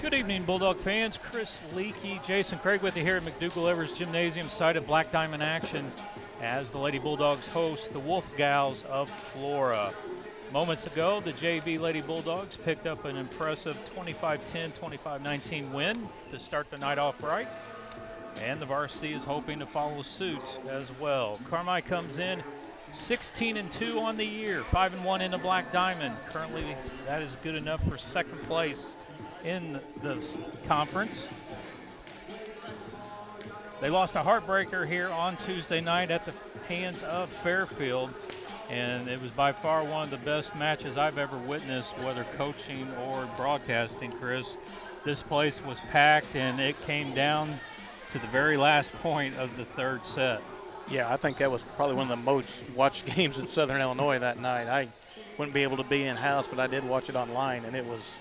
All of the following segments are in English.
Good evening, Bulldog fans. Chris Leakey, Jason Craig with you here at McDougall-Evers Gymnasium, site of Black Diamond action as the Lady Bulldogs host the Wolf Gals of Flora. Moments ago, the JV Lady Bulldogs picked up an impressive 25-10, 25-19 win to start the night off right, and the varsity is hoping to follow suit as well. Carmi comes in 16-2 on the year, 5-1 in the Black Diamond. Currently, that is good enough for second place in the conference. They lost a heartbreaker here on Tuesday night at the hands of Fairfield, and it was by far one of the best matches I've ever witnessed, whether coaching or broadcasting, Chris. This place was packed, and it came down to the very last point of the third set. Yeah, I think that was probably one of the most watched games in Southern Illinois that night. I wouldn't be able to be in-house, but I did watch it online, and it was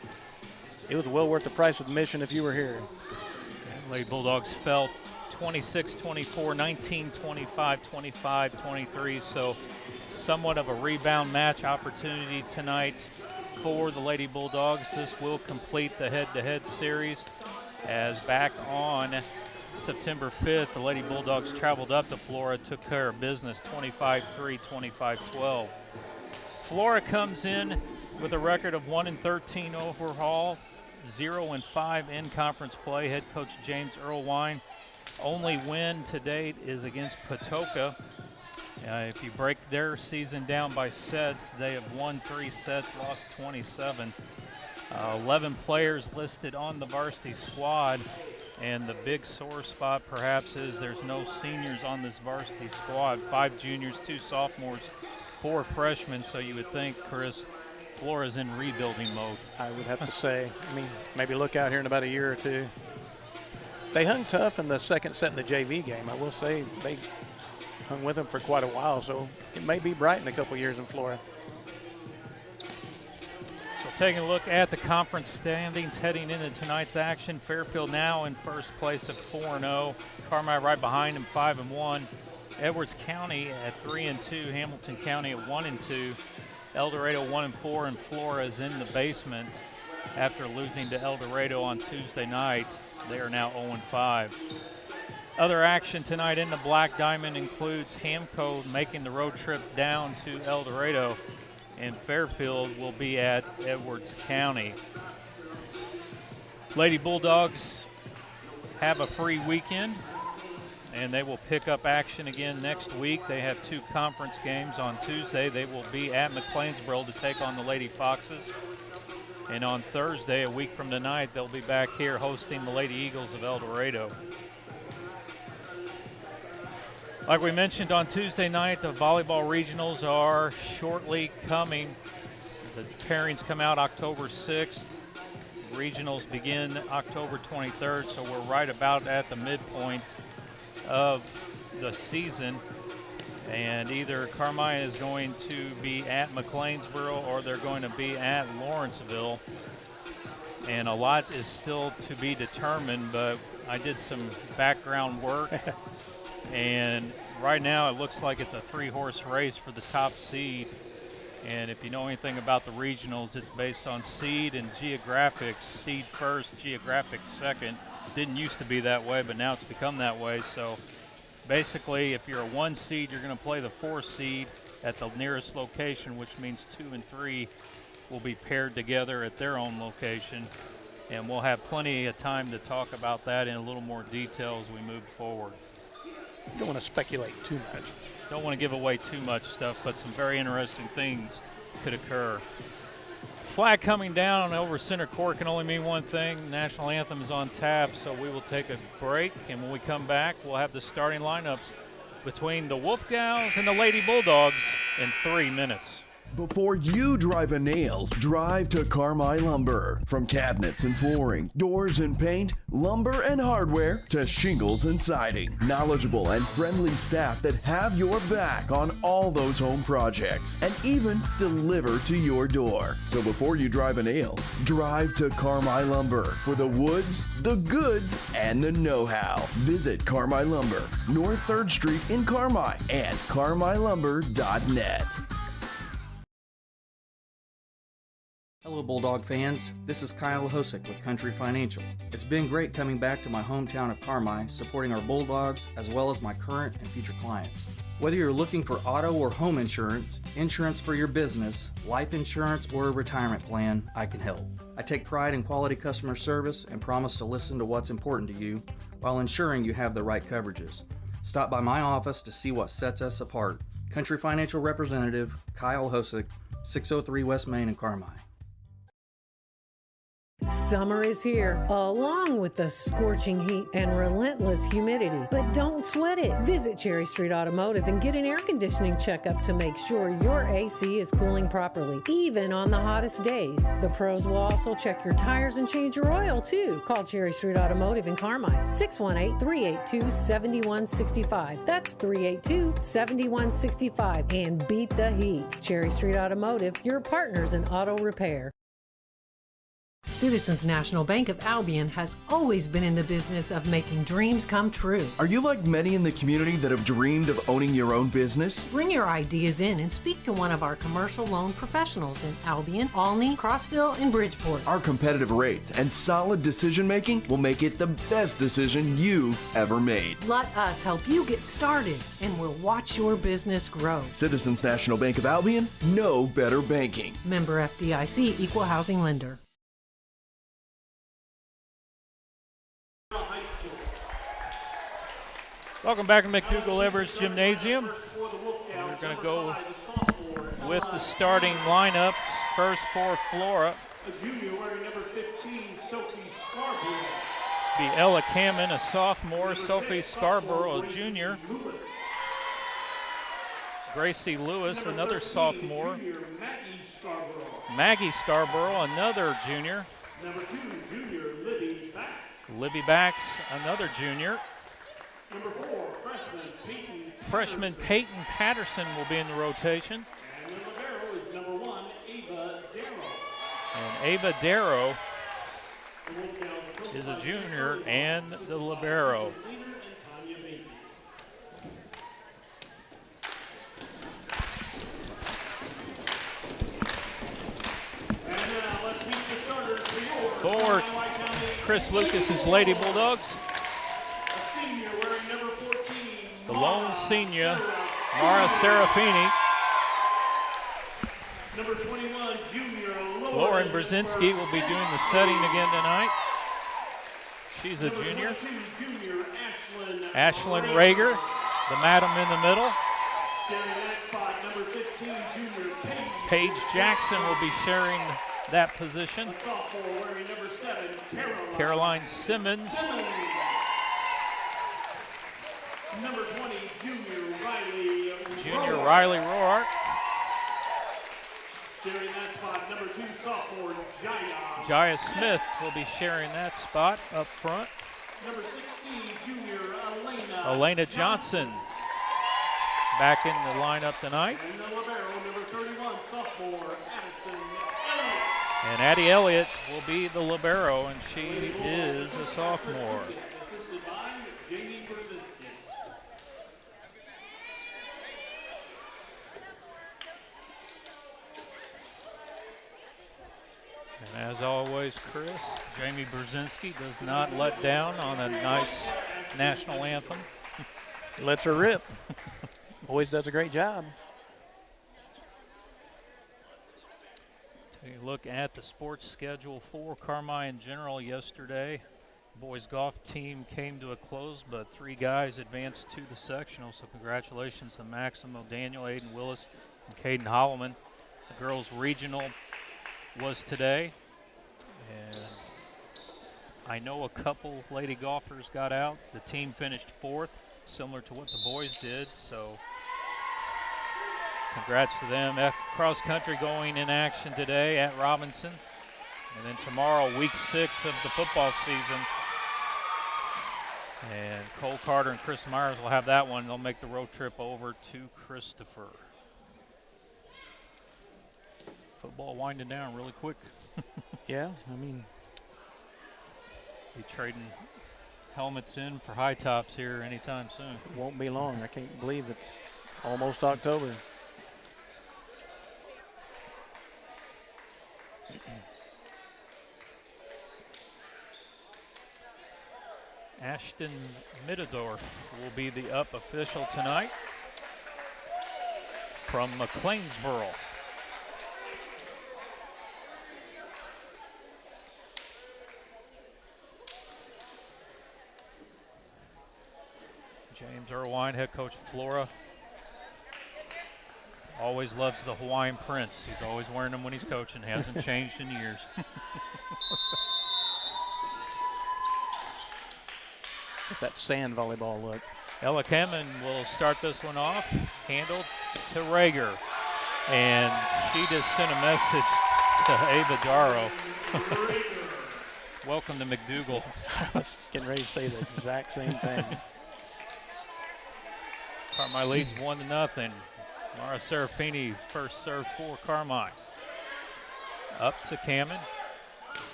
well worth the price of admission if you were here. Lady Bulldogs fell 26-24, 19-25, 25-23, so somewhat of a rebound match opportunity tonight for the Lady Bulldogs. This will complete the head-to-head series, as back on September 5th, the Lady Bulldogs traveled up to Flora, took care of business 25-3, 25-12. Flora comes in with a record of 1-13 overall, 0-5 in conference play. Head coach James Earlwine. Only win to date is against Patoka. If you break their season down by sets, they have won 3 sets, lost 27. 11 players listed on the varsity squad, and the big sore spot perhaps is there's no seniors on this varsity squad. 5 juniors, 2 sophomores, 4 freshmen, so you would think, Chris, Flora's in rebuilding mode. I would have to say, maybe look out here in about a year or two. They hung tough in the second set in the JV game. I will say they hung with them for quite a while, so it may be bright in a couple years in Flora. So taking a look at the conference standings heading into tonight's action, Fairfield now in first place at 4-0. Carmi right behind him, 5-1. Edwards County at 3-2. Hamilton County at 1-2. El Dorado 1-4, and Flora is in the basement after losing to El Dorado on Tuesday night. They are now 0-5. Other action tonight in the Black Diamond includes Hamco making the road trip down to El Dorado, and Fairfield will be at Edwards County. Lady Bulldogs have a free weekend, and they will pick up action again next week. They have 2 conference games. On Tuesday, they will be at McLeansboro to take on the Lady Foxes. And on Thursday, a week from tonight, they'll be back here hosting the Lady Eagles of El Dorado. Like we mentioned on Tuesday night, the volleyball regionals are shortly coming. The pairings come out October 6th. Regionals begin October 23rd, so we're right about at the midpoint of the season, and either Carmi is going to be at McLeansboro or they're going to be at Lawrenceville, and a lot is still to be determined, but I did some background work and right now it looks like it's a 3-horse race for the top seed. And if you know anything about the regionals, it's based on seed and geographics. Seed first, geographic second. Didn't used to be that way, but now it's become that way. So basically, if you're a 1 seed, you're going to play the 4 seed at the nearest location, which means 2 and 3 will be paired together at their own location. And we'll have plenty of time to talk about that in a little more detail as we move forward. You don't want to speculate too much. Don't want to give away too much stuff, but some very interesting things could occur. Flag coming down over center court can only mean one thing. National anthem is on tap, so we will take a break, and when we come back, we'll have the starting lineups between the Wolf Gals and the Lady Bulldogs in 3 minutes. Before you drive a nail, drive to Carmi Lumber. From cabinets and flooring, doors and paint, lumber and hardware, to shingles and siding. Knowledgeable and friendly staff that have your back on all those home projects and even deliver to your door. So before you drive a nail, drive to Carmi Lumber for the woods, the goods, and the know-how. Visit Carmi Lumber, North 3rd Street in Carmi, and carmilumber.net. Hello, Bulldog fans. This is Kyle Hosick with Country Financial. It's been great coming back to my hometown of Carmi, supporting our Bulldogs as well as my current and future clients. Whether you're looking for auto or home insurance for your business, life insurance, or a retirement plan, I can help. I take pride in quality customer service and promise to listen to what's important to you while ensuring you have the right coverages. Stop by my office to see what sets us apart. Country Financial Representative Kyle Hosick, 603 West Main in Carmi. Summer is here, along with the scorching heat and relentless humidity. But don't sweat it. Visit Cherry Street Automotive and get an air conditioning checkup to make sure your AC is cooling properly, even on the hottest days. The pros will also check your tires and change your oil, too. Call Cherry Street Automotive in Carmine, 618-382-7165. That's 382-7165. And beat the heat. Cherry Street Automotive, your partners in auto repair. Citizens National Bank of Albion has always been in the business of making dreams come true. Are you like many in the community that have dreamed of owning your own business? Bring your ideas in and speak to one of our commercial loan professionals in Albion, Alney, Crossville, and Bridgeport. Our competitive rates and solid decision making will make it the best decision you've ever made. Let us help you get started, and we'll watch your business grow. Citizens National Bank of Albion, no better banking. Member FDIC, Equal Housing Lender. Welcome back to McDougall-Evers Gymnasium. We're going to go with the starting lineup. First for Flora. A junior wearing number 15, Sophie Scarborough. Be Ella Kamen, a sophomore. Sophie Scarborough, a junior. Gracie Lewis, another sophomore. Maggie Scarborough, another junior. Number 2, junior Libby Bax. Libby Bax, another junior. Number 4, freshman Peyton Patterson will be in the rotation. And the libero is number 1, Ava Darrow. And Ava Darrow is a junior and the libero. For Chris Lucas's Lady Bulldogs, the lone senior, Mara Serafini. Number 21, junior Lauren Brzezinski will be doing the setting again tonight. She's a junior. Junior Ashlyn Rager, the madam in the middle. Number 15, junior Paige Jackson will be sharing that position. sophomore wearing number 7, Caroline Simmons. Number 20, junior Riley Roark. Sharing that spot, number 2, sophomore Jaya Smith will be sharing that spot up front. Number 16, junior Elena Johnson back in the lineup tonight. And the libero, number 31, sophomore Addison Elliott. And Addie Elliott will be the libero, and she is a sophomore. Assisted by Jamie Brzezinski. And as always, Chris, Jamie Brzezinski does not let down on a nice national anthem. Lets her rip. Always does a great job. Take a look at the sports schedule for Carmi General yesterday. Boys golf team came to a close, but 3 guys advanced to the sectional, so congratulations to Maximo Daniel, Aiden Willis, and Caden Holloman. The girls regional was today, and I know a couple lady golfers got out. The team finished 4th, similar to what the boys did, so congrats to them. Cross country going in action today at Robinson, and then tomorrow, week 6 of the football season. And Cole Carter and Chris Myers will have that one. They'll make the road trip over to Christopher. Football winding down really quick. Yeah, I mean, Be trading helmets in for high tops here anytime soon. it won't be long. I can't believe it's almost October. Ashton Middendorf will be the up official tonight from McLeansboro. James Irwine, head coach of Flora, always loves the Hawaiian Prince. He's always wearing them when he's coaching. Hasn't changed in years. Get that sand volleyball look. Ella Kamen will start this one off. Handled to Rager. And she just sent a message to Ava Darrow. Welcome to McDougal. I was getting ready to say the exact same thing. Carmi leads 1-0. Mara Serafini first serve for Carmi. Up to Kamen.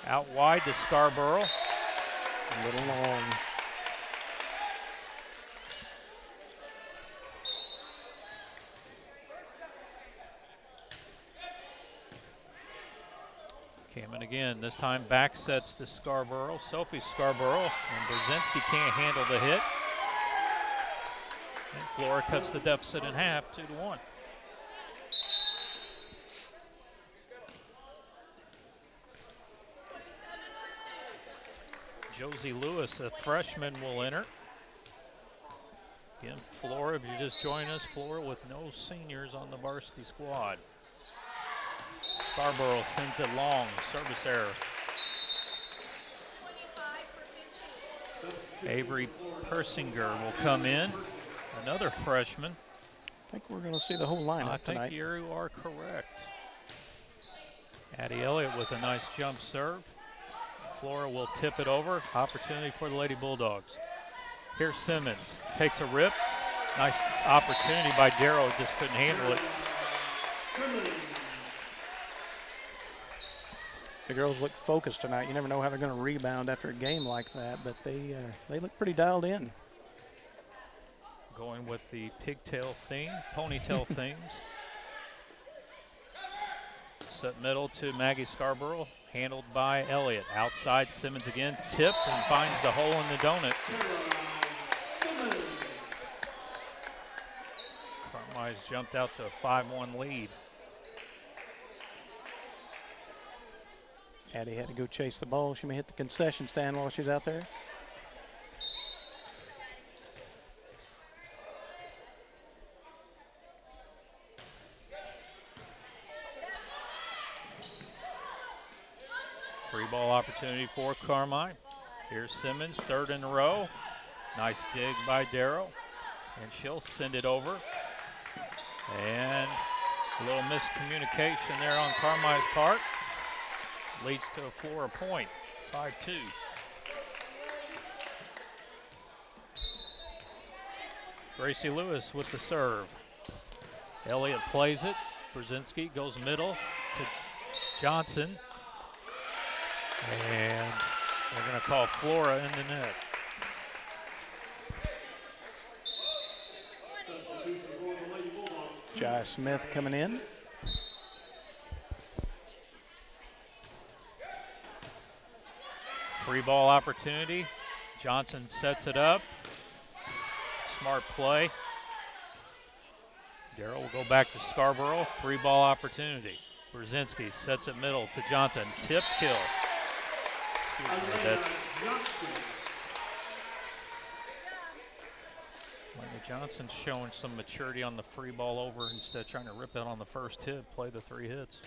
Out wide to Scarborough. A little long. Kamen again, this time back sets to Scarborough. Sophie Scarborough, and Brzezinski can't handle the hit. And Flora cuts the deficit in half, 2-1. Josie Lewis, a freshman, will enter. Again, Flora, if you're just joining us, Flora with no seniors on the varsity squad. Scarborough sends it long, service error. Avery Persinger will come in, another freshman. I think we're going to see the whole lineup tonight. I think you are correct. Addie Elliott with a nice jump serve. Flora will tip it over. Opportunity for the Lady Bulldogs. Here's Simmons, takes a rip. Nice opportunity by Darrow, just couldn't handle it. The girls look focused tonight. You never know how they're going to rebound after a game like that, but they look pretty dialed in. Going with the pigtail theme, ponytail themes. Set middle to Maggie Scarborough, handled by Elliott. Outside, Simmons again, tipped and finds the hole in the donut. Carmi's jumped out to a 5-1 lead. Addie had to go chase the ball. She may hit the concession stand while she's out there. Free ball opportunity for Carmi. Here's Simmons, third in a row. Nice dig by Darrow. And she'll send it over. And a little miscommunication there on Carmi's part. Leads to a Flora point, 5-2. Gracie Lewis with the serve. Elliott plays it. Brzezinski goes middle to Johnson. And they're going to call Flora in the net. Jai Smith coming in. Free ball opportunity. Johnson sets it up. Smart play. Darrow will go back to Scarborough. Free ball opportunity. Brzezinski sets it middle to Johnson. Tip kill. Johnson's showing some maturity on the free ball over instead of trying to rip it on the first hit. Play the 3 hits.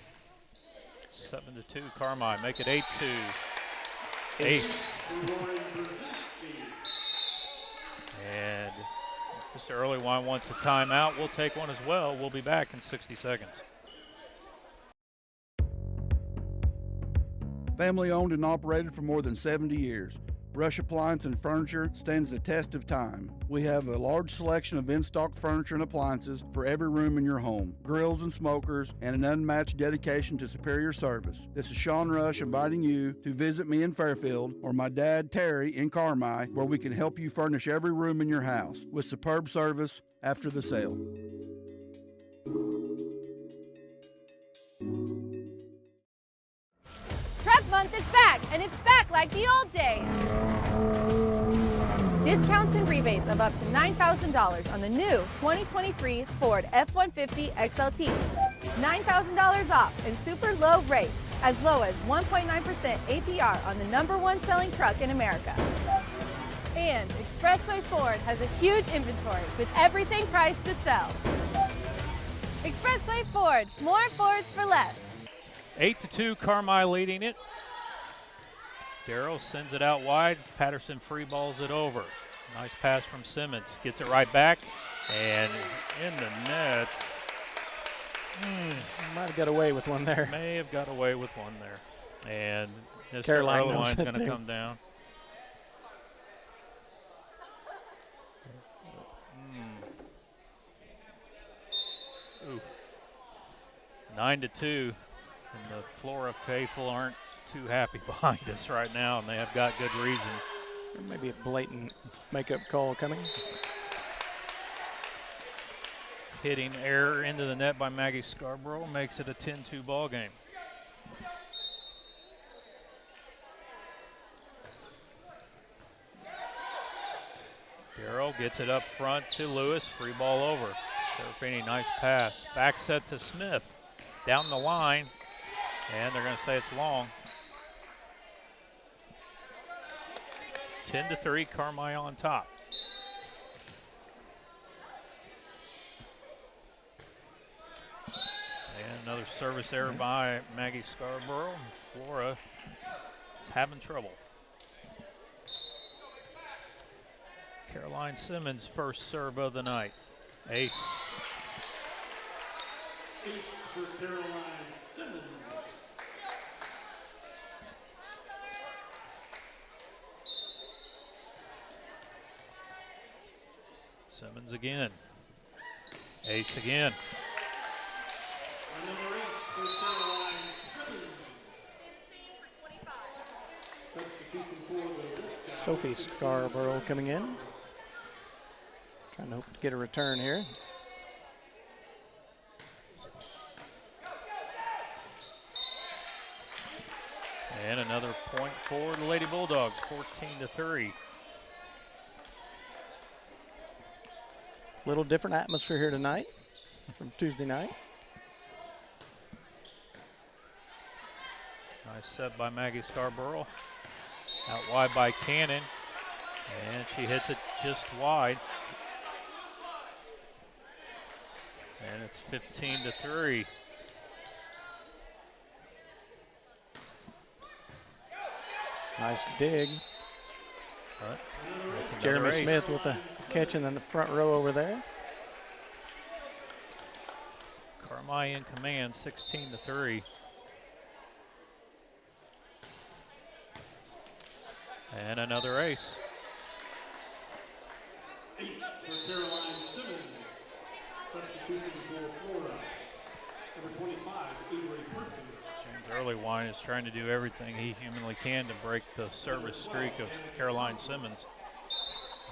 7-2 Carmi. Make it 8-2. Ace. And Mr. Earlywine wants a timeout. We'll take one as well. We'll be back in 60 seconds. Family owned and operated for more than 70 years. Rush Appliance and Furniture stands the test of time. We have a large selection of in-stock furniture and appliances for every room in your home, grills and smokers, and an unmatched dedication to superior service. This is Sean Rush inviting you to visit me in Fairfield or my dad Terry in Carmi, where we can help you furnish every room in your house with superb service after the sale. Truck Month is back, and it's back like the old days. Discounts and rebates of up to $9,000 on the new 2023 Ford F-150 XLTs. $9,000 off and super low rates, as low as 1.9% APR on the #1 selling truck in America. And Expressway Ford has a huge inventory with everything priced to sell. Expressway Ford, more Fords for less. 8-2, Carmi leading it. Darrow sends it out wide. Patterson free balls it over. Nice pass from Simmons. Gets it right back and is in the net. Might have got away with one there. May have got away with one there. And Mr. Caroline knows Erlewine's it going to too. come down. 9-2, and the Flora faithful aren't too happy behind us right now, and they have got good reason. Maybe a blatant makeup call coming. Hitting error into the net by Maggie Scarborough makes it a 10-2 ball game. Darrow gets it up front to Lewis, free ball over. Serafini, nice pass. Back set to Smith. Down the line, and they're going to say it's long. 10-3, Carmi on top. And another service error by Maggie Scarborough. Flora is having trouble. Caroline Simmons, first serve of the night. Ace. Ace for Caroline Simmons. Simmons again. Ace again. Another ace for Caroline Simmons. 15 for 25. Substitution for the Sophie Scarborough coming in. Trying to hope to get a return here. And another point for the Lady Bulldogs, 14-3. Little different atmosphere here tonight from Tuesday night. Nice set by Maggie Scarborough. Out wide by Cannon. And she hits it just wide. And it's 15-3. Nice dig. But that's Jeremy another ace. Smith with a catch in the front row over there. Carmi in command, 16-3. And another ace. ace for Caroline Simmons. Substitution for Flora. Number 25, Avery Person. James Erlewine is trying to do everything he humanly can to break the service streak of Caroline Simmons.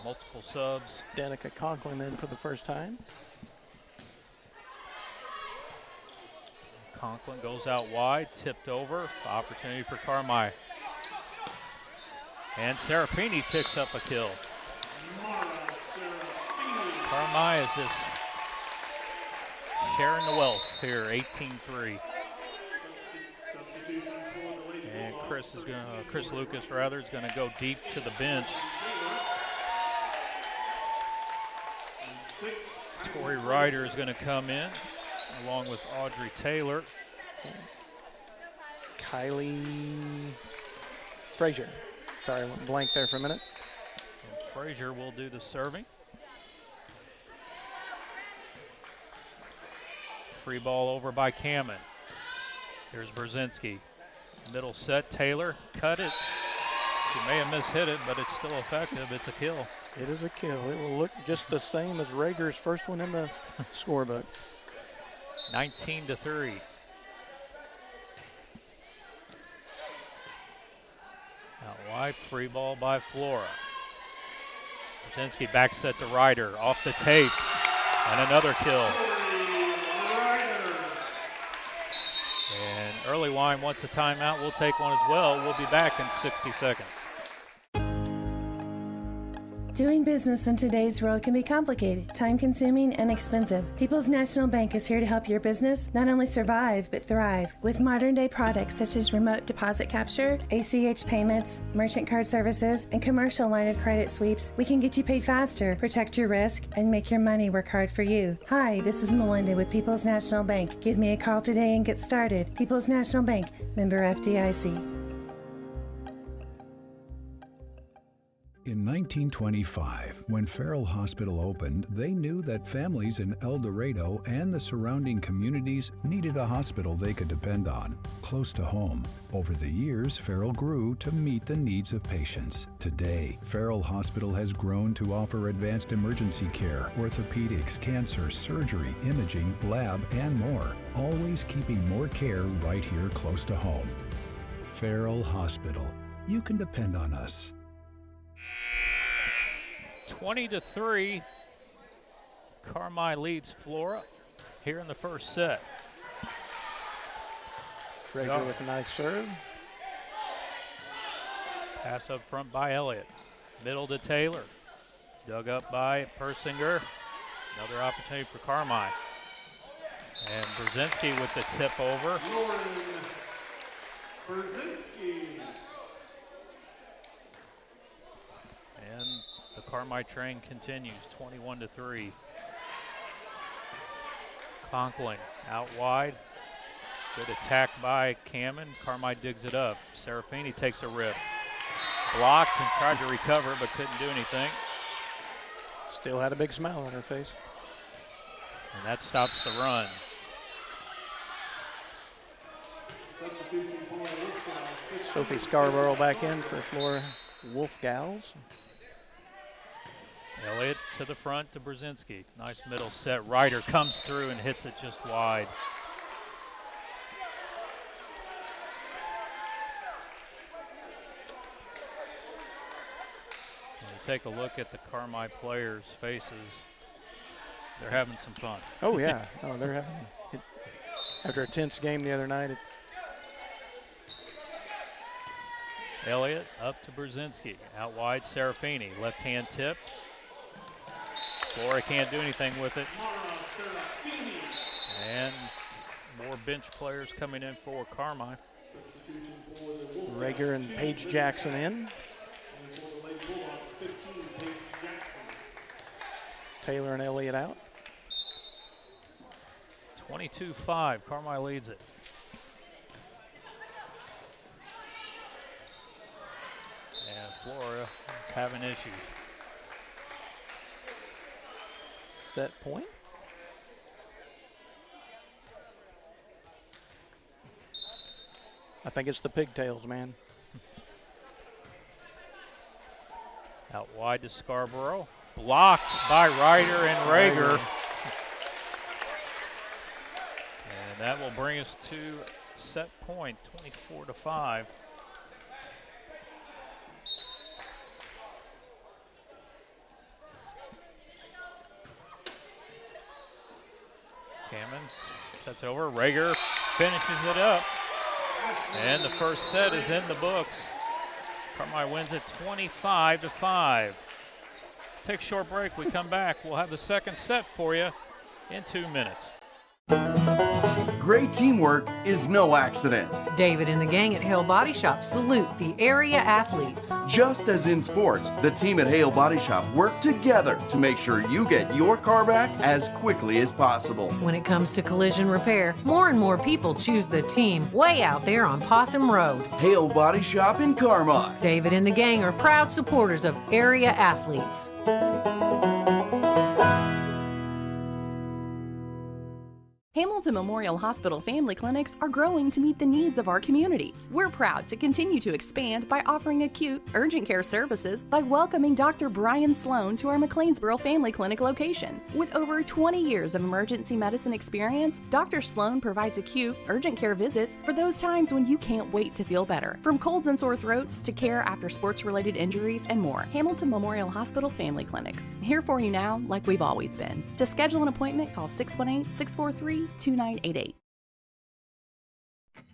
Multiple subs. Danica Conklin in for the first time. Conklin goes out wide, tipped over. Opportunity for Carmi. And Serafini picks up a kill. Carmi is just sharing the wealth here, 18-3. Substitutions for the Lady And Bulldogs. Chris Lucas rather is going to go deep to the bench. And 6. Tori Ryder is going to come in along with Audrey Taylor. Kylie Frazier. Sorry, I went blank there for a minute. And Frazier will do the serving. Free ball over by Kamen. Here's Brzezinski. Middle set, Taylor, cut it. She may have mishit it, but it's still effective. It's a kill. It is a kill. It will look just the same as Rager's first one in the scorebook. 19-3. Out wide, free ball by Flora. Brzezinski back set to Ryder, off the tape, and another kill. And Erlewine wants a timeout. We'll take one as well. We'll be back in 60 seconds. Doing business in today's world can be complicated, time-consuming, and expensive. People's National Bank is here to help your business not only survive, but thrive. With modern-day products such as remote deposit capture, ACH payments, merchant card services, and commercial line of credit sweeps, we can get you paid faster, protect your risk, and make your money work hard for you. Hi, this is Melinda with People's National Bank. Give me a call today and get started. People's National Bank, member FDIC. In 1925, when Farrell Hospital opened, they knew that families in El Dorado and the surrounding communities needed a hospital they could depend on, close to home. Over the years, Farrell grew to meet the needs of patients. Today, Farrell Hospital has grown to offer advanced emergency care, orthopedics, cancer, surgery, imaging, lab, and more, always keeping more care right here close to home. Farrell Hospital. You can depend on us. 20-3, Carmi leads Flora here in the first set. Traeger with a nice serve. Pass up front by Elliott. Middle to Taylor. Dug up by Persinger. Another opportunity for Carmi. And Brzezinski with the tip over. Brzezinski. And the Carmi train continues, 21-3. Conkling out wide. Good attack by Cameron. Carmi digs it up. Serafini takes a rip. Blocked and tried to recover, but couldn't do anything. Still had a big smile on her face. And that stops the run. Substitution for Wolfgals. Sophie Scarborough back in for Flora Wolfgals. Elliott to the front to Brzezinski. Nice middle set. Ryder comes through and hits it just wide. When you take a look at the Carmi players' faces, they're having some fun. Oh, yeah. Oh, they're having it. After a tense game the other night, it's Elliott up to Brzezinski. Out wide, Serafini. Left-hand tip. Flora can't do anything with it. And more bench players coming in for Carmi. Rager and Paige Jackson in. Taylor and Elliott out. 22-5, Carmi leads it. And Flora is having issues. Set point. I think it's the pigtails, man. Out wide to Scarborough. Blocked by Ryder and Rager. And that will bring us to set point, 24-5. Cameron sets over. Rager finishes it up. And the first set is in the books. Carmi wins it 25-5. Take a short break. We come back. We'll have the second set for you in 2 minutes. Great teamwork is no accident. David and the gang at Hale Body Shop salute the area athletes. Just as in sports, the team at Hale Body Shop work together to make sure you get your car back as quickly as possible. When it comes to collision repair, more and more people choose the team way out there on Possum Road. Hale Body Shop in Carmi. David and the gang are proud supporters of area athletes. Hamilton Memorial Hospital family clinics are growing to meet the needs of our communities. We're proud to continue to expand by offering acute, urgent care services by welcoming Dr. Brian Sloan to our McLeansboro Family Clinic location. With over 20 years of emergency medicine experience, Dr. Sloan provides acute, urgent care visits for those times when you can't wait to feel better. From colds and sore throats to care after sports-related injuries and more. Hamilton Memorial Hospital Family Clinics. Here for you now, like we've always been. To schedule an appointment, call 618-643-2988.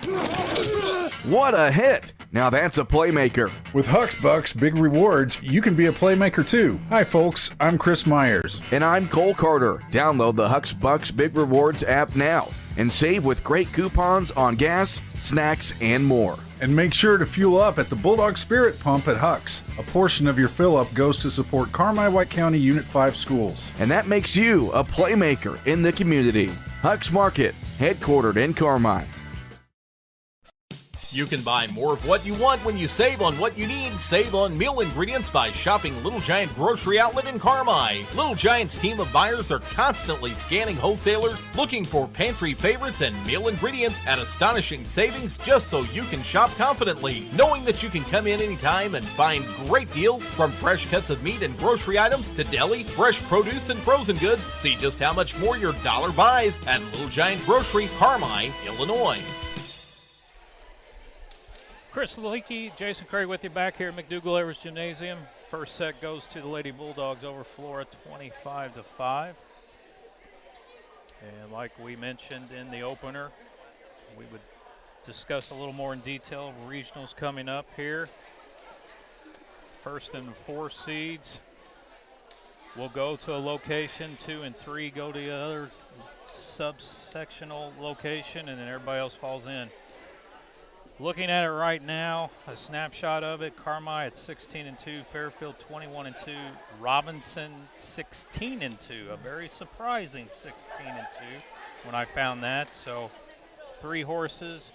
What a hit! Now that's a playmaker. With Hucks Bucks Big Rewards, you can be a playmaker too. Hi folks, I'm Chris Myers. And I'm Cole Carter. Download the Hucks Bucks Big Rewards app now and save with great coupons on gas, snacks, and more. And make sure to fuel up at the Bulldog Spirit Pump at Hucks. A portion of your fill-up goes to support Carmi-White County Unit 5 schools. And that makes you a playmaker in the community. Hucks Market, headquartered in Carmi. You can buy more of what you want when you save on what you need. Save on meal ingredients by shopping Little Giant Grocery Outlet in Carmi. Little Giant's team of buyers are constantly scanning wholesalers, looking for pantry favorites and meal ingredients at astonishing savings just so you can shop confidently, knowing that you can come in anytime and find great deals from fresh cuts of meat and grocery items to deli, fresh produce, and frozen goods. See just how much more your dollar buys at Little Giant Grocery, Carmi, Illinois. Chris Leakey, Jason Craig with you back here at McDougall-Evers Gymnasium. First set goes to the Lady Bulldogs over Flora 25-5. And like we mentioned in the opener, we would discuss a little more in detail regionals coming up here. First and 4 seeds will go to a location, 2 and 3 go to the other subsectional location, and then everybody else falls in. Looking at it right now, a snapshot of it, Carmi at 16-2, Fairfield 21-2, Robinson 16-2, a very surprising 16-2 when I found that. So 3 horses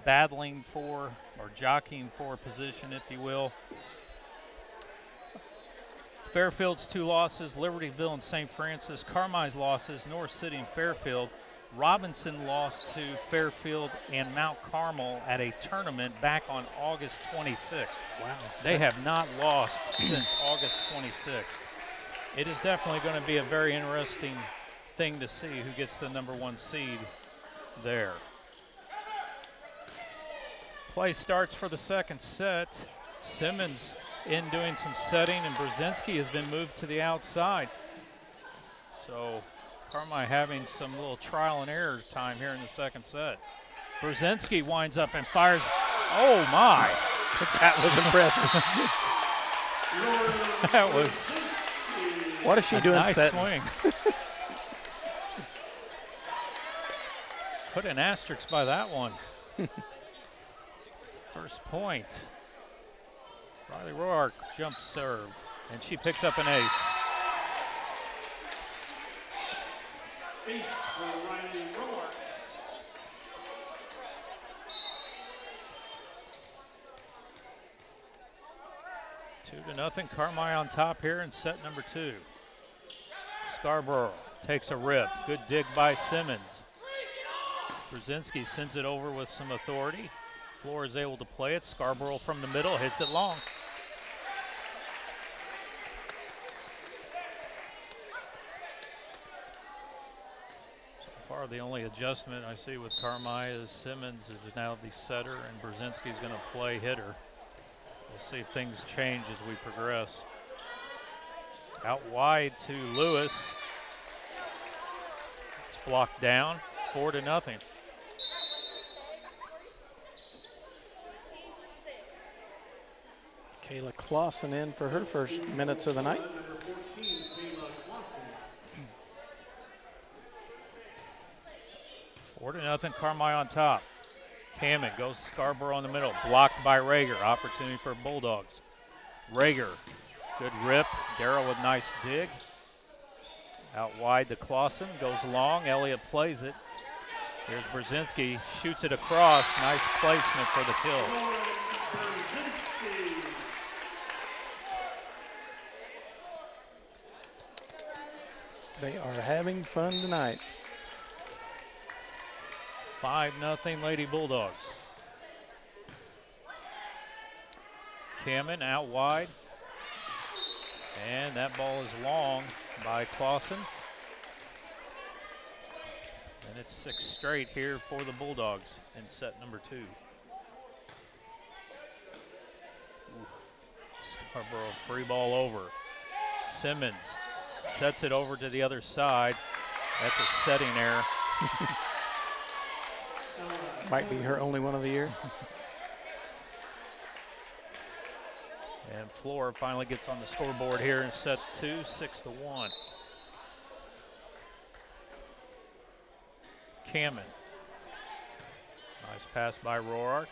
battling for, or jockeying for position, if you will. Fairfield's 2 losses, Libertyville and St. Francis. Carmi's losses, North City and Fairfield. Robinson lost to Fairfield and Mount Carmel at a tournament back on August 26th. Wow. They have not lost since August 26th. It is definitely going to be a very interesting thing to see who gets the number 1 seed there. Play starts for the second set. Simmons in doing some setting, and Brzezinski has been moved to the outside. So Carmi having some little trial and error time here in the second set. Brzezinski winds up and fires. Oh my! That was impressive. That was. What is she doing? Nice setting? Swing. Put an asterisk by that one. First point. Riley Roark jump serve, and she picks up an ace. Ace for Riley Roark. Two to nothing, Carmi on top here in set number 2. Scarborough takes a rip. Good dig by Simmons. Brzezinski sends it over with some authority. Flora is able to play it. Scarborough from the middle hits it long. The only adjustment I see with Carmi is Simmons is now the setter, and Brzezinski is going to play hitter. We'll see if things change as we progress. Out wide to Lewis. It's blocked down, 4-0. Kayla Clausen in for her first minutes of the night. 4-0, Carmi on top. Cammon goes to Scarborough in the middle, blocked by Rager. Opportunity for Bulldogs. Rager, good rip. Darrell with nice dig. Out wide to Clausen, goes long. Elliott plays it. Here's Brzezinski, shoots it across. Nice placement for the kill. They are having fun tonight. 5-0 Lady Bulldogs. Cammon out wide. And that ball is long by Clausen. And it's 6 straight here for the Bulldogs in set number 2. Scarborough free ball over. Simmons sets it over to the other side. That's a setting error. Might be her only one of the year. And Flora finally gets on the scoreboard here in set 2, 6-1. Cameron. Nice pass by Roark.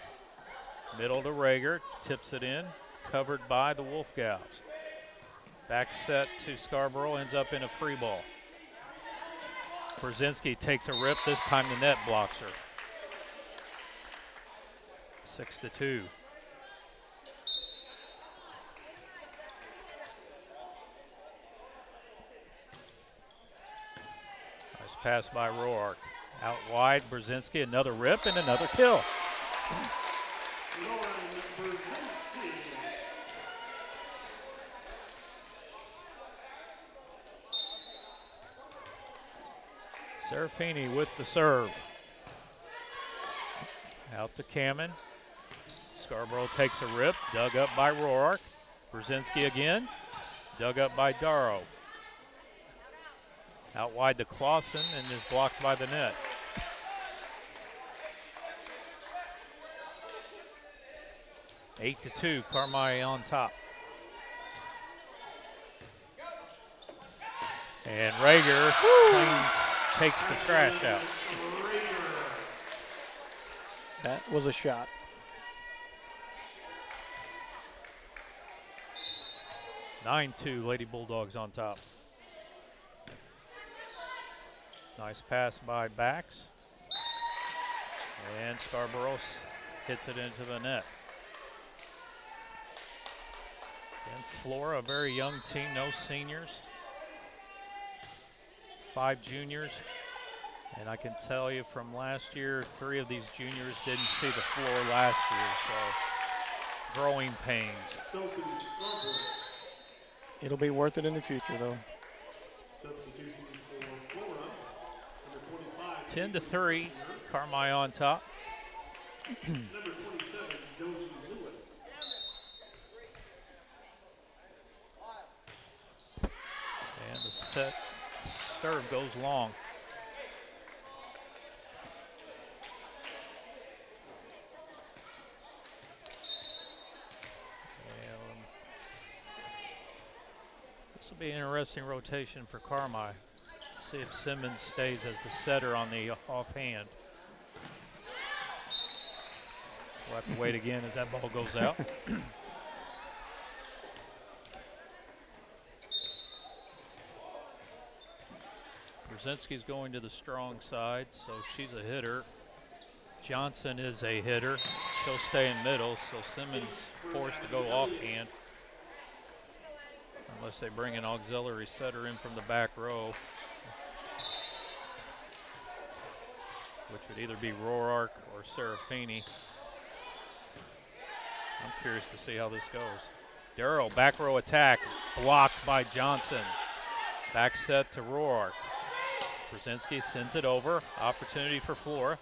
Middle to Rager, tips it in, covered by the Wolf Gals. Back set to Scarborough, ends up in a free ball. Brzezinski takes a rip, this time the net blocks her. 6-2. Nice pass by Roark. Out wide, Brzezinski, another rip and another kill. Serafini with the serve. Out to Cameron. Scarborough takes a rip, dug up by Roark. Brzezinski again, dug up by Darrow. Out wide to Clausen and is blocked by the net. 8-2, Carmi on top. And Rager takes the trash out. That was a shot. (9-2), Lady Bulldogs on top. Nice pass by Bax. And Scarborough hits it into the net. And Flora, a very young team, no seniors. 5 juniors. And I can tell you from last year, 3 of these juniors didn't see the floor last year, so growing pains. It'll be worth it in the future, though. 10-3, Carmi on top. Number 27, Josie Lewis. And the set serve goes long. This will be an interesting rotation for Carmi. See if Simmons stays as the setter on the offhand. We'll have to wait again as that ball goes out. Brzezinski's going to the strong side, so she's a hitter. Johnson is a hitter. She'll stay in middle, so Simmons forced to go offhand. Unless they bring an auxiliary setter in from the back row, which would either be Roark or Serafini. I'm curious to see how this goes. Darrow, back row attack, blocked by Johnson. Back set to Roark. Brzezinski sends it over, opportunity for Flora.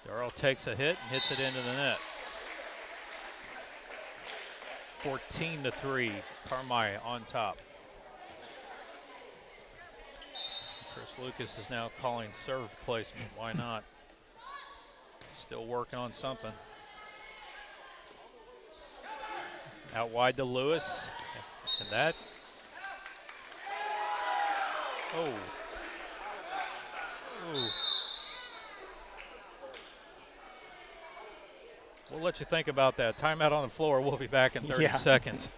Darrow takes a hit and hits it into the net. 14-3, Carmi on top. Chris Lucas is now calling serve placement. Why not? Still working on something. Out wide to Lewis. And that. Oh. Ooh. We'll let you think about that. Timeout on the floor. We'll be back in 30 seconds.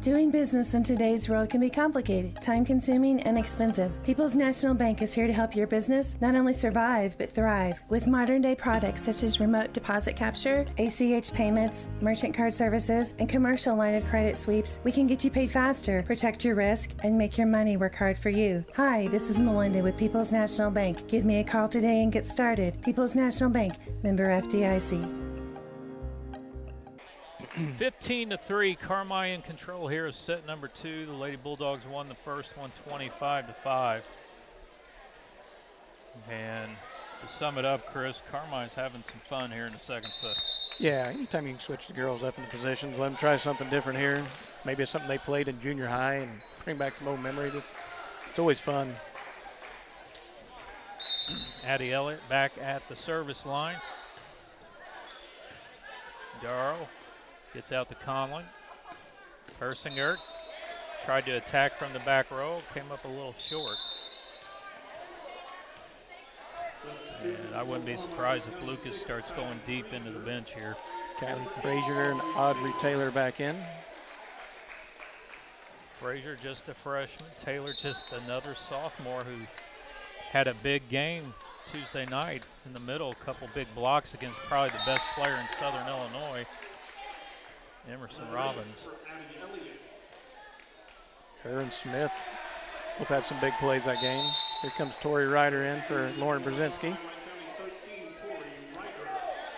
Doing business in today's world can be complicated, time-consuming, and expensive. People's National Bank is here to help your business not only survive, but thrive. With modern-day products such as remote deposit capture, ACH payments, merchant card services, and commercial line of credit sweeps, we can get you paid faster, protect your risk, and make your money work hard for you. Hi, this is Melinda with People's National Bank. Give me a call today and get started. People's National Bank, member FDIC. 15-3, Carmi in control here is set number 2. The Lady Bulldogs won the first one 25-5. And to sum it up, Chris, Carmi's having some fun here in the second set. Yeah, anytime you can switch the girls up into positions, let them try something different here. Maybe it's something they played in junior high and bring back some old memories. It's always fun. Addie Elliott back at the service line. Darrow gets out to Conley. Persinger tried to attack from the back row, came up a little short. And I wouldn't be surprised if Lucas starts going deep into the bench here. Kylie Frazier and Audrey Taylor back in. Frazier just a freshman. Taylor just another sophomore who had a big game Tuesday night in the middle. A couple big blocks against probably the best player in Southern Illinois, Emerson Robbins. Her and Smith both had some big plays that game. Here comes Tori Ryder in for Lauren Brzezinski.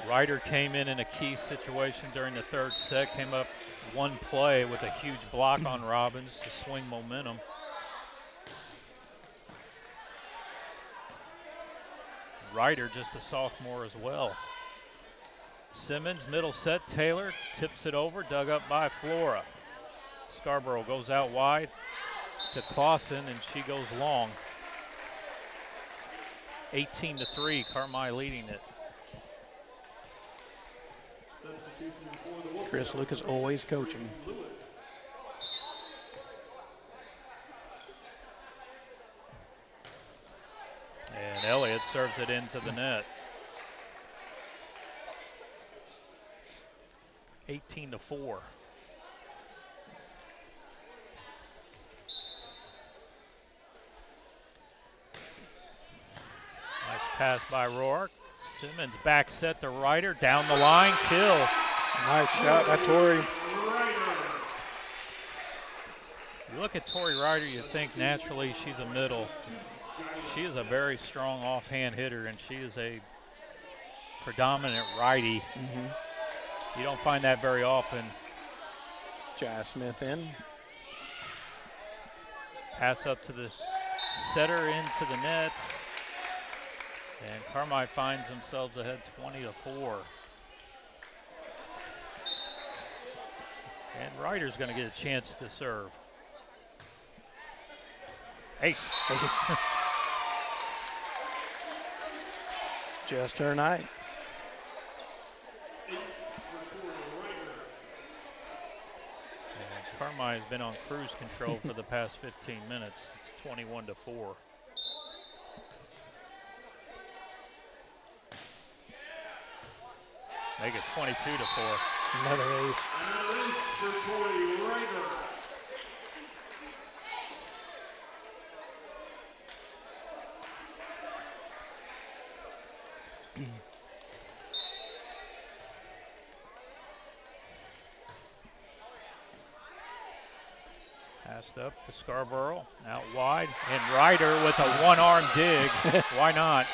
Ryder came in a key situation during the third set, came up one play with a huge block on Robbins to swing momentum. Ryder just a sophomore as well. Simmons, middle set, Taylor tips it over, dug up by Flora. Scarborough goes out wide to Clausen, and she goes long. 18-3, Carmi leading it. Chris Lucas always coaching. And Elliott serves it into the net. 18-4. Nice pass by Rourke. Simmons back set to Ryder, down the line, kill. Nice shot by Tori. You look at Tori Ryder, you think naturally she's a middle. She is a very strong offhand hitter, and she is a predominant righty. You don't find that very often. Jai Smith in. Pass up to the setter into the net. And Carmi finds themselves ahead 20-4. And Ryder's going to get a chance to serve. Ace. Just her night. Carmi has been on cruise control for the past 15 minutes. It's 21-4. Make it 22-4. Another ace. Another ace for Tori Ryder. Passed up to Scarborough, out wide, and Ryder with a one-arm dig. Why not?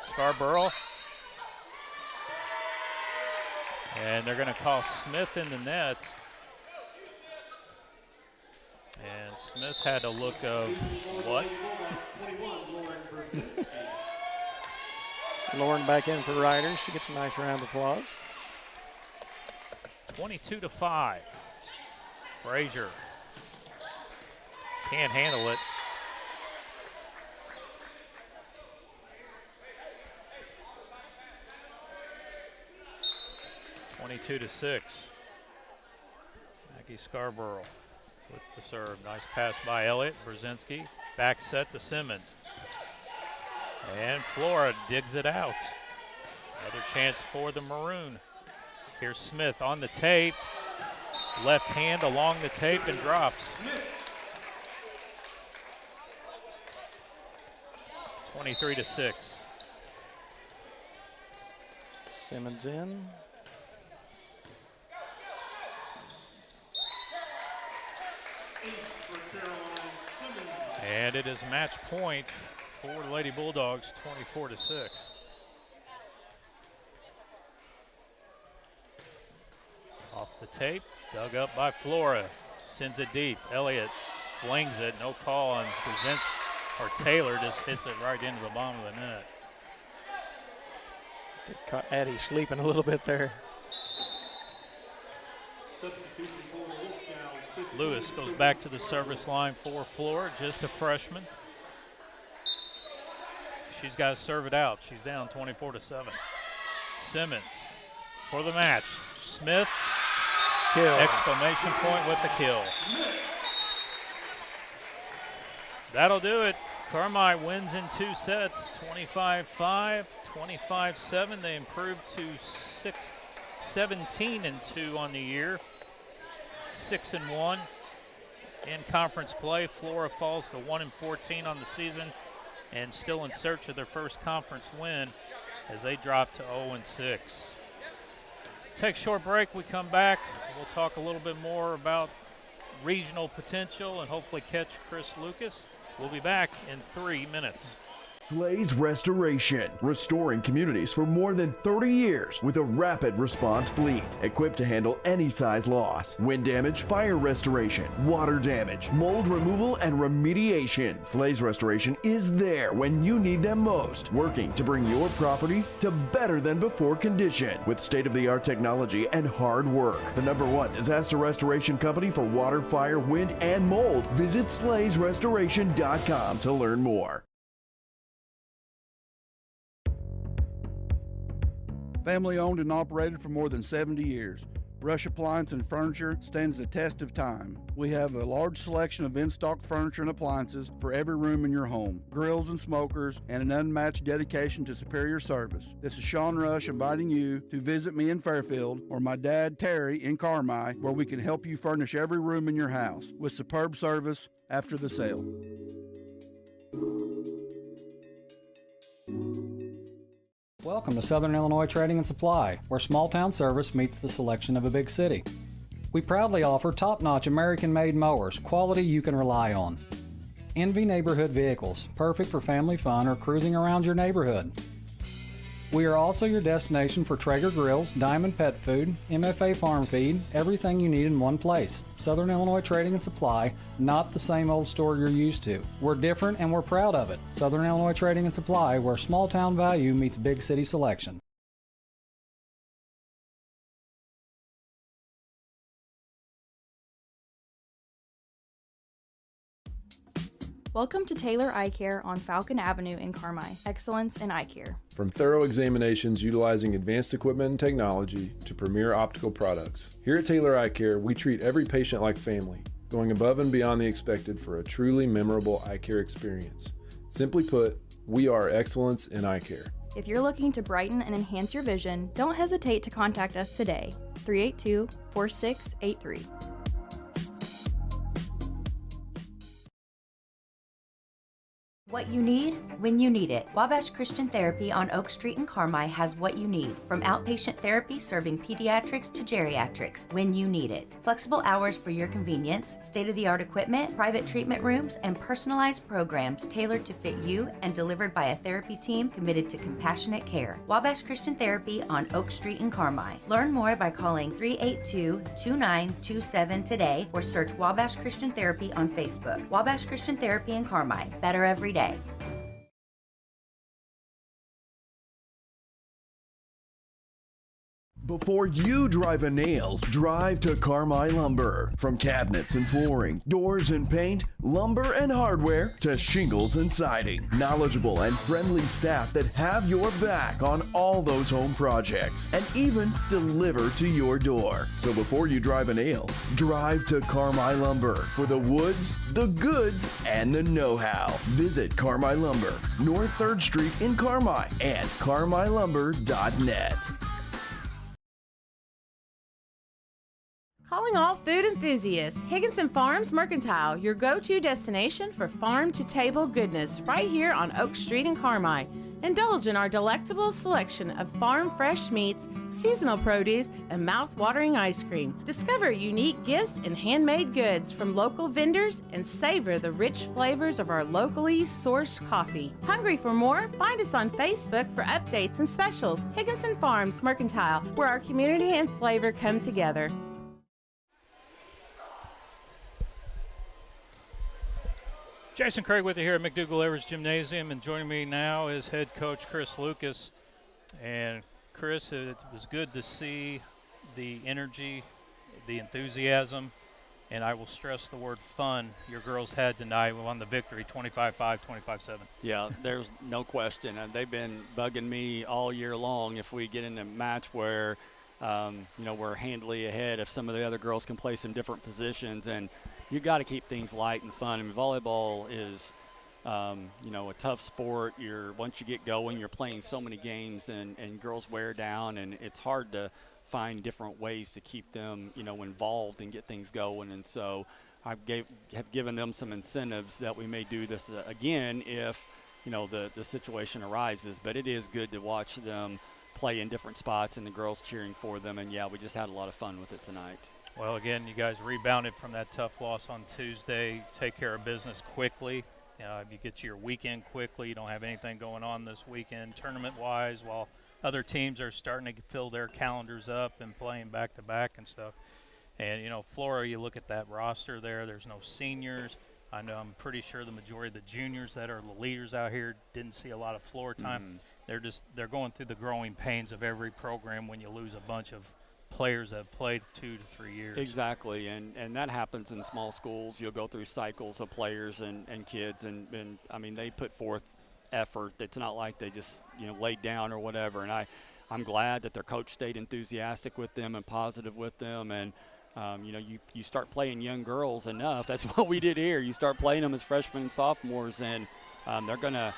Scarborough. And they're going to call Smith in the net. And Smith had a look of what? Lauren back in for Ryder. She gets a nice round of applause. 22-5. Frazier can't handle it. (22-6). Maggie Scarborough with the serve. Nice pass by Elliott. Brzezinski back set to Simmons. And Flora digs it out. Another chance for the Maroon. Here's Smith on the tape. Left hand along the tape and drops. 23-6. Simmons in. And it is match point for the Lady Bulldogs, 24-6. Off the tape, dug up by Flora, sends it deep. Elliott flings it, no call on Brzezinski, or Taylor just hits it right into the bottom of the net. Caught Addie sleeping a little bit there. Lewis goes back to the service line for Flora, just a freshman. She's got to serve it out. She's down 24-7. Simmons for the match. Smith, Kill. Exclamation point with the kill. That'll do it. Carmi wins in 2 sets, 25-5, 25-7. They improved to 17-2 on the year, 6-1 in conference play. Flora falls to 1-14 on the season and still in search of their first conference win as they drop to 0-6. Take a short break. We come back. We'll talk a little bit more about regional potential and hopefully catch Chris Lucas. We'll be back in 3 minutes. Slay's Restoration, restoring communities for more than 30 years with a rapid response fleet equipped to handle any size loss, wind damage, fire restoration, water damage, mold removal, and remediation. Slay's Restoration is there when you need them most, working to bring your property to better than before condition with state-of-the-art technology and hard work. The #1 disaster restoration company for water, fire, wind, and mold. Visit slaysrestoration.com to learn more. Family owned and operated for more than 70 years. Rush Appliance and Furniture stands the test of time. We have a large selection of in-stock furniture and appliances for every room in your home. Grills and smokers, and an unmatched dedication to superior service. This is Sean Rush inviting you to visit me in Fairfield or my dad Terry in Carmi, where we can help you furnish every room in your house with superb service after the sale. Welcome to Southern Illinois Trading and Supply, where small town service meets the selection of a big city. We proudly offer top-notch American-made mowers, quality you can rely on. Envy Neighborhood Vehicles, perfect for family fun or cruising around your neighborhood. We are also your destination for Traeger Grills, Diamond Pet Food, MFA Farm Feed, everything you need in one place. Southern Illinois Trading and Supply, not the same old store you're used to. We're different and we're proud of it. Southern Illinois Trading and Supply, where small town value meets big city selection. Welcome to Taylor Eye Care on Falcon Avenue in Carmi. Excellence in eye care. From thorough examinations utilizing advanced equipment and technology to premier optical products. Here at Taylor Eye Care, we treat every patient like family, going above and beyond the expected for a truly memorable eye care experience. Simply put, we are excellence in eye care. If you're looking to brighten and enhance your vision, don't hesitate to contact us today. 382-4683. What you need, when you need it. Wabash Christian Therapy on Oak Street in Carmi has what you need. From outpatient therapy serving pediatrics to geriatrics, when you need it. Flexible hours for your convenience, state-of-the-art equipment, private treatment rooms, and personalized programs tailored to fit you and delivered by a therapy team committed to compassionate care. Wabash Christian Therapy on Oak Street in Carmi. Learn more by calling 382-2927 today or search Wabash Christian Therapy on Facebook. Wabash Christian Therapy in Carmi. Better every day. Before you drive a nail, drive to Carmi Lumber. From cabinets and flooring, doors and paint, lumber and hardware, to shingles and siding. Knowledgeable and friendly staff that have your back on all those home projects and even deliver to your door. So before you drive a nail, drive to Carmi Lumber for the woods, the goods, and the know-how. Visit Carmi Lumber, North 3rd Street in Carmi and carmilumber.net. Calling all food enthusiasts, Higginson Farms Mercantile, your go-to destination for farm-to-table goodness right here on Oak Street in Carmi. Indulge in our delectable selection of farm-fresh meats, seasonal produce, and mouth-watering ice cream. Discover unique gifts and handmade goods from local vendors and savor the rich flavors of our locally sourced coffee. Hungry for more? Find us on Facebook for updates and specials. Higginson Farms Mercantile, where our community and flavor come together. Jason Craig with you here at McDougall-Evers Gymnasium, and joining me now is head coach Chris Lucas. And Chris, it was good to see the energy, the enthusiasm And I will stress the word fun your girls had tonight. We won the victory 25-5, 25-7. Yeah, there's no question. And they've been bugging me all year long if we get in a match where, we're handily ahead, if some of the other girls can play some different positions. And you got to keep things light and fun. I mean, volleyball is, a tough sport. Once you get going, you're playing so many games and girls wear down, and it's hard to find different ways to keep them, involved and get things going. And so I have given them some incentives that we may do this again if, the situation arises. But it is good to watch them play in different spots and the girls cheering for them. And, yeah, we just had a lot of fun with it tonight. Well, again, you guys rebounded from that tough loss on Tuesday. Take care of business quickly. You get to your weekend quickly. You don't have anything going on this weekend tournament-wise while other teams are starting to fill their calendars up and playing back-to-back and stuff. And, Flora, you look at that roster there, there's no seniors. I'm pretty sure the majority of the juniors that are the leaders out here didn't see a lot of floor time. They're going through the growing pains of every program when you lose a bunch of players that have played 2 to 3 years. Exactly, and that happens in small schools. You'll go through cycles of players and kids, and I mean, they put forth effort. It's not like they just laid down or whatever. And I'm glad that their coach stayed enthusiastic with them and positive with them. And you start playing young girls enough. That's what we did here. You start playing them as freshmen and sophomores, and they're gonna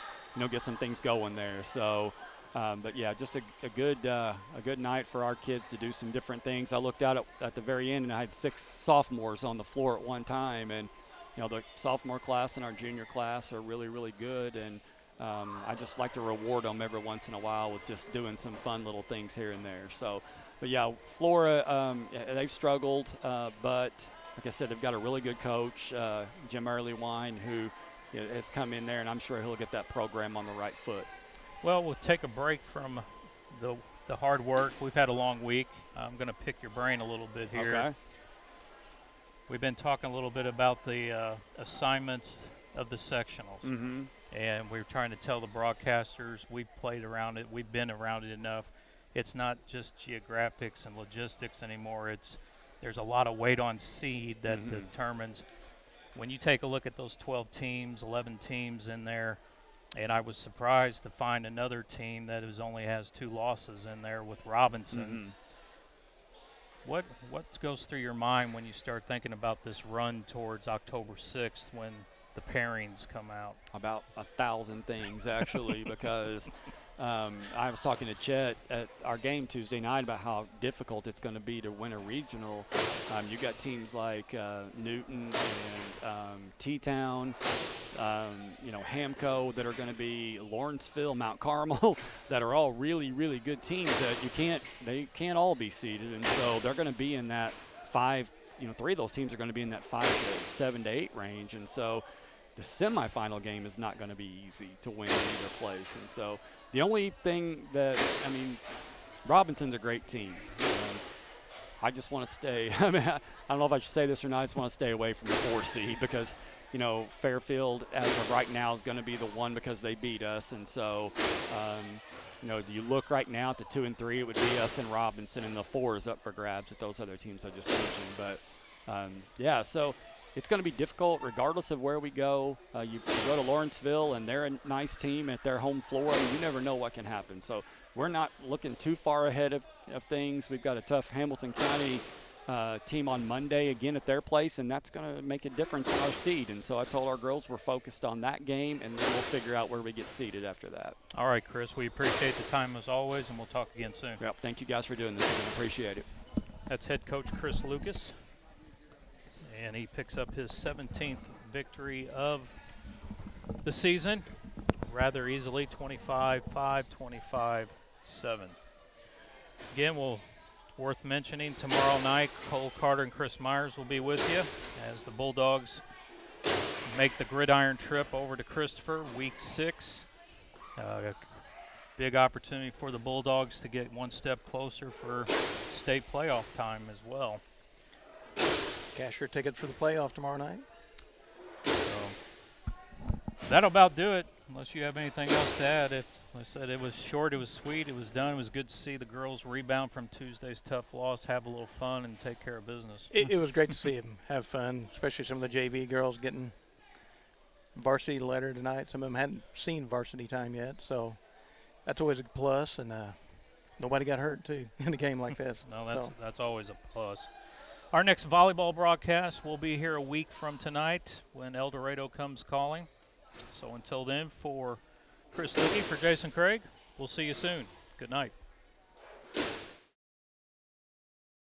get some things going there. So. But yeah, just a good night for our kids to do some different things. I looked out at the very end, and I had 6 sophomores on the floor at one time, and the sophomore class and our junior class are really, really good, and I just like to reward them every once in a while with just doing some fun little things here and there. So, but yeah, Flora, they've struggled, but like I said, they've got a really good coach, Jim Earlywine, who has come in there, and I'm sure he'll get that program on the right foot. Well, we'll take a break from the hard work. We've had a long week. I'm going to pick your brain a little bit here. Okay. We've been talking a little bit about the assignments of the sectionals. Mm-hmm. And we're trying to tell the broadcasters we've played around it. We've been around it enough. It's not just geographics and logistics anymore. There's a lot of weight on seed that determines. When you take a look at those 12 teams, 11 teams in there, and I was surprised to find another team that only has 2 losses in there with Robinson. What goes through your mind when you start thinking about this run towards October 6th when the pairings come out? About 1,000 things, actually, because I was talking to Chet at our game Tuesday night about how difficult it's going to be to win a regional. You got teams like Newton and T-Town, Hamco that are going to be Lawrenceville, Mount Carmel, that are all really, really good teams that they can't all be seeded, and so they're going to be in that 5. 3 of those teams are going to be in that 5 to 7 to 8 range, and so the semifinal game is not going to be easy to win in either place. And so the only thing Robinson's a great team. I just want to stay. I don't know if I should say this or not. I just want to stay away from the 4 seed because, Fairfield as of right now is going to be the 1 because they beat us. And so, you look right now at the 2 and 3, it would be us and Robinson, and the 4 is up for grabs at those other teams I just mentioned. But, so it's going to be difficult regardless of where we go. You go to Lawrenceville, and they're a nice team at their home floor. You never know what can happen. So we're not looking too far ahead of things. We've got a tough Hamilton County team on Monday again at their place, and that's going to make a difference in our seed. And so I told our girls we're focused on that game, and then we'll figure out where we get seeded after that. All right, Chris, we appreciate the time as always, and we'll talk again soon. Yep, thank you guys for doing this. I appreciate it. That's head coach Chris Lucas, and he picks up his 17th victory of the season rather easily, 25-5, 25-7. Again, worth mentioning, tomorrow night, Cole Carter and Chris Myers will be with you as the Bulldogs make the gridiron trip over to Christopher, week 6. A big opportunity for the Bulldogs to get one step closer for state playoff time as well. Cash your tickets for the playoff tomorrow night. So That'll about do it, unless you have anything else to add. Like I said, it was short, it was sweet, it was done. It was good to see the girls rebound from Tuesday's tough loss, have a little fun, and take care of business. It was great to see them have fun, especially some of the JV girls getting varsity letter tonight. Some of them hadn't seen varsity time yet, so that's always a plus. And nobody got hurt, too, in a game like this. No, that's always a plus. Our next volleyball broadcast will be here a week from tonight when El Dorado comes calling. So until then, for Chris Lickey, for Jason Craig, we'll see you soon. Good night.